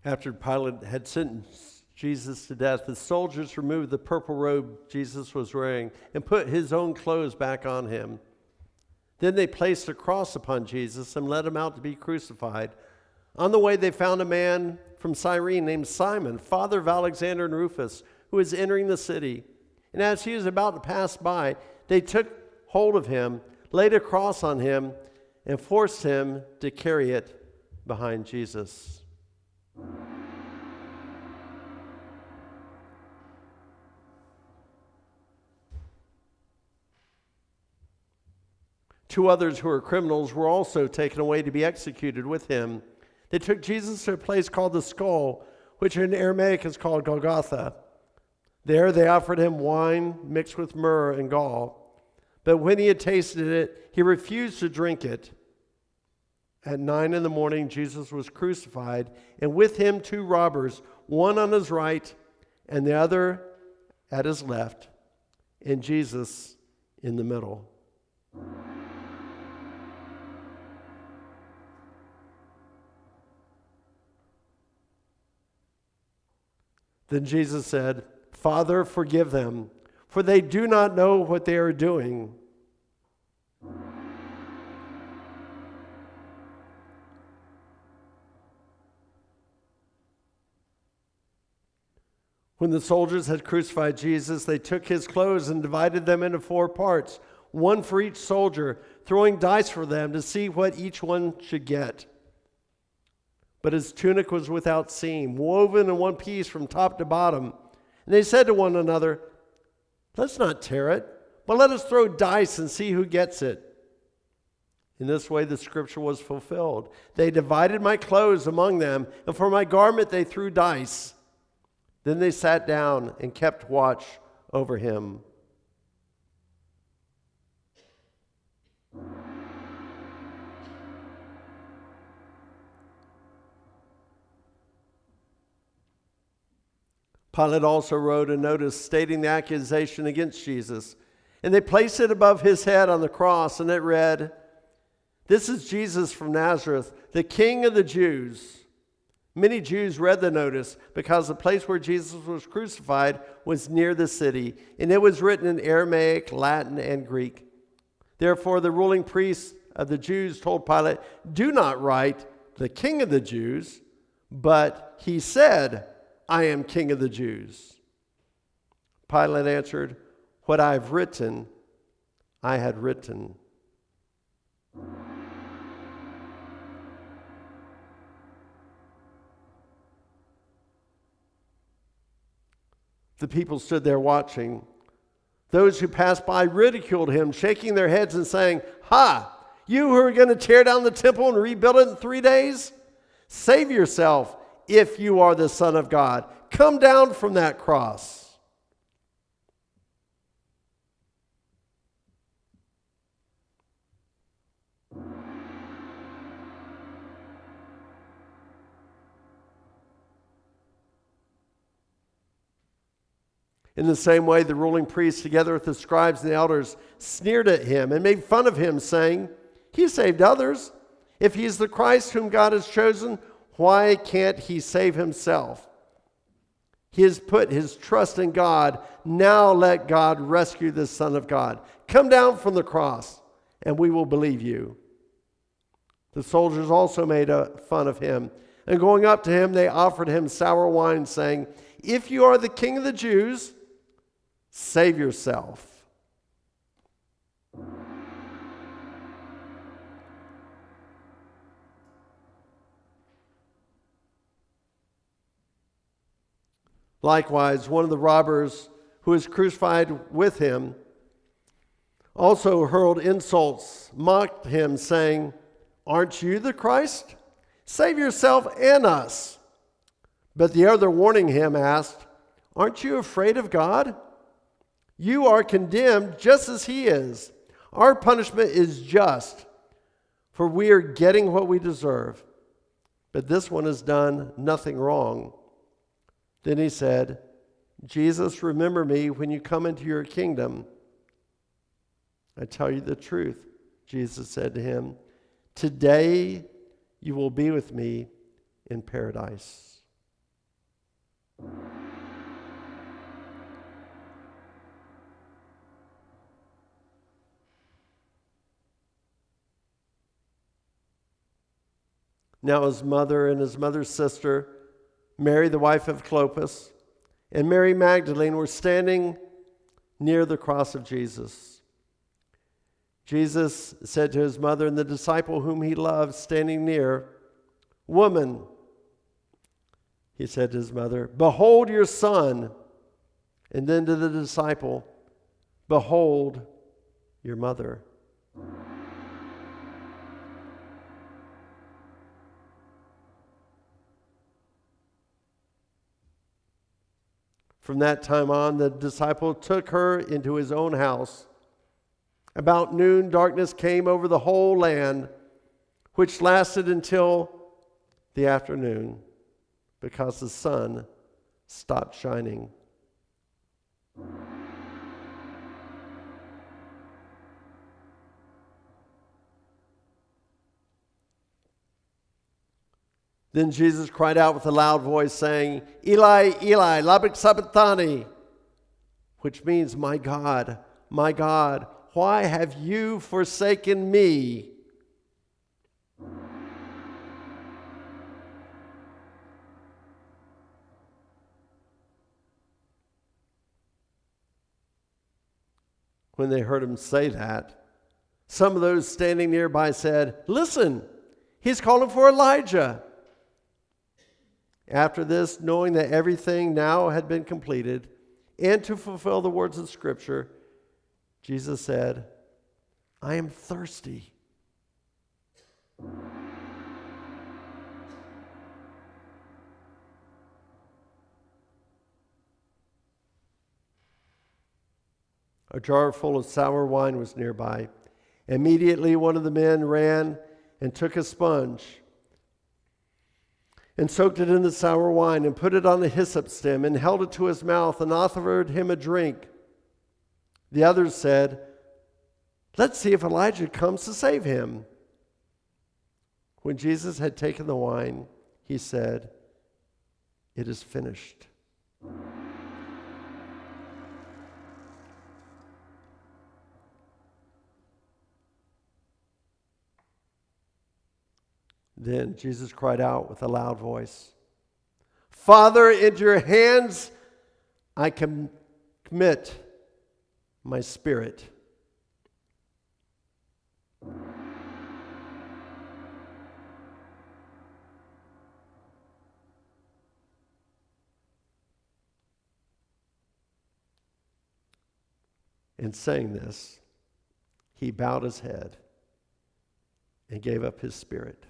After Pilate had sentenced Jesus to death, the soldiers removed the purple robe Jesus was wearing and put his own clothes back on him. Then they placed a cross upon Jesus and led him out to be crucified. On the way, they found a man from Cyrene named Simon, father of Alexander and Rufus, who was entering the city. And as he was about to pass by, they took hold of him, laid a cross on him, and forced him to carry it behind Jesus. Two others who were criminals were also taken away to be executed with him. They took Jesus to a place called the Skull, which in Aramaic is called Golgotha. There they offered him wine mixed with myrrh and gall. But when he had tasted it, he refused to drink it. At 9 a.m, Jesus was crucified, and with him 2 robbers, one on his right and the other at his left, and Jesus in the middle. Then Jesus said, "Father, forgive them, for they do not know what they are doing." When the soldiers had crucified Jesus, they took his clothes and divided them into 4 parts, one for each soldier, throwing dice for them to see what each one should get. But his tunic was without seam, woven in one piece from top to bottom. And they said to one another, "Let's not tear it, but let us throw dice and see who gets it." In this way the scripture was fulfilled. "They divided my clothes among them, and for my garment they threw dice." Then they sat down and kept watch over him. Pilate also wrote a notice stating the accusation against Jesus, and they placed it above his head on the cross, and it read, "This is Jesus from Nazareth, the King of the Jews." Many Jews read the notice because the place where Jesus was crucified was near the city, and it was written in Aramaic, Latin, and Greek. Therefore, the ruling priests of the Jews told Pilate, "Do not write, 'The King of the Jews,' but he said, 'I am King of the Jews.'" Pilate answered, "What I have written, I had written." The people stood there watching. Those who passed by ridiculed him, shaking their heads and saying, "Ha! You who are going to tear down the temple and rebuild it in 3 days? Save yourself if you are the Son of God. Come down from that cross." In the same way, the ruling priests, together with the scribes and the elders, sneered at him and made fun of him, saying, "He saved others. If he is the Christ whom God has chosen, why can't he save himself? He has put his trust in God. Now let God rescue the Son of God. Come down from the cross, and we will believe you." The soldiers also made fun of him, and going up to him, they offered him sour wine, saying, "If you are the King of the Jews, save yourself." Likewise, one of the robbers who was crucified with him also hurled insults, mocked him, saying, "Aren't you the Christ? Save yourself and us." But the other, warning him, asked, "Aren't you afraid of God? You are condemned just as he is. Our punishment is just, for we are getting what we deserve. But this one has done nothing wrong." Then he said, "Jesus, remember me when you come into your kingdom." "I tell you the truth," Jesus said to him, "today you will be with me in paradise." Now his mother and his mother's sister, Mary the wife of Clopas, and Mary Magdalene were standing near the cross of Jesus. Jesus said to his mother and the disciple whom he loved, standing near, "Woman," he said to his mother, "behold your son." And then to the disciple, "Behold your mother." From that time on, the disciple took her into his own house. About noon, darkness came over the whole land, which lasted until the afternoon, because the sun stopped shining. Then Jesus cried out with a loud voice, saying, "Eli, Eli, lama sabachthani," which means, my God, why have you forsaken me?" When they heard him say that, some of those standing nearby said, "Listen, he's calling for Elijah." After this, knowing that everything now had been completed, and to fulfill the words of Scripture, Jesus said, "I am thirsty." A jar full of sour wine was nearby. Immediately one of the men ran and took a sponge and soaked it in the sour wine and put it on a hyssop stem and held it to his mouth and offered him a drink. The others said, "Let's see if Elijah comes to save him." When Jesus had taken the wine, he said, "It is finished." Then Jesus cried out with a loud voice, "Father, into your hands I commit my spirit." In saying this, he bowed his head and gave up his spirit.